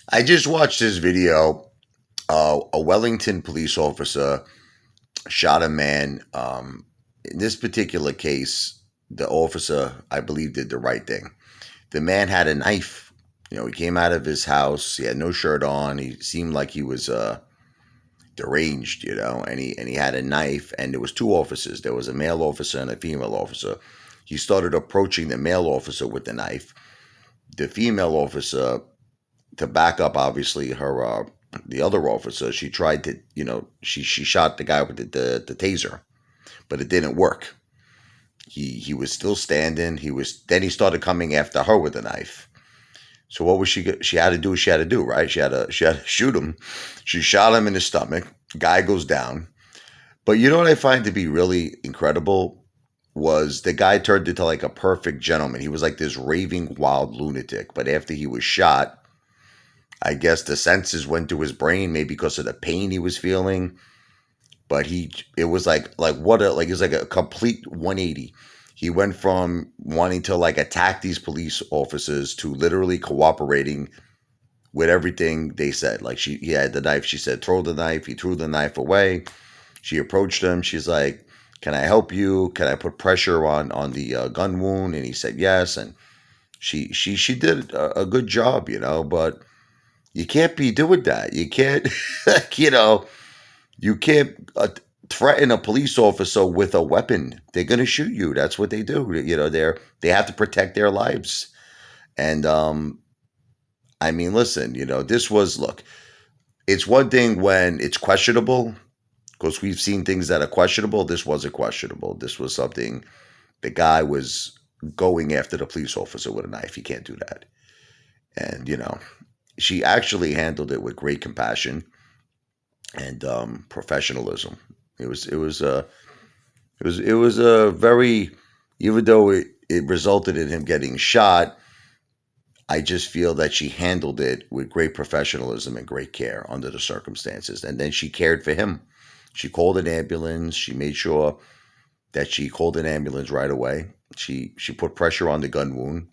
I just watched this video. A Wellington police officer shot a man. In this particular case, the officer, I believe, did the right thing. The man had a knife. He came out of his house. He had no shirt on. He seemed like he was deranged, and he had a knife. And there was two officers. There was a male officer and a female officer. He started approaching the male officer with the knife. The female officer, to back up, obviously her the other officer, she tried to, she shot the guy with the taser, but it didn't work. He was still standing. He started coming after her with a knife. So what was she had to do? She had to do right. She had to shoot him. She shot him in the stomach. Guy goes down. But you know what I find to be really incredible was the guy turned into like a perfect gentleman. He was like this raving wild lunatic. But after he was shot, I guess the senses went to his brain, maybe because of the pain he was feeling. But it was it was like a complete 180. He went from wanting to like attack these police officers to literally cooperating with everything they said. Like he had the knife. She said, throw the knife. He threw the knife away. She approached him. She's like, can I help you? Can I put pressure on the gun wound? And he said yes. And she did a good job, but you can't be doing that. You can't, you can't threaten a police officer with a weapon. They're going to shoot you. That's what they do. They have to protect their lives. And I mean, listen, look, it's one thing when it's questionable, because we've seen things that are questionable. This wasn't questionable. This was something, the guy was going after the police officer with a knife. He can't do that. And, she actually handled it with great compassion and professionalism. It was a very, even though it resulted in him getting shot, I just feel that she handled it with great professionalism and great care under the circumstances. And then she cared for him. She called an ambulance. She made sure that she called an ambulance right away. She put pressure on the gun wound.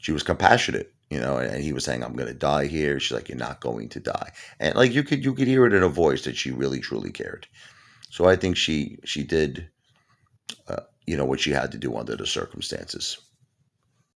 She was compassionate, and he was saying, I'm going to die here. She's like, you're not going to die. And like you could hear it in her voice that she really, truly cared. So I think she did, what she had to do under the circumstances.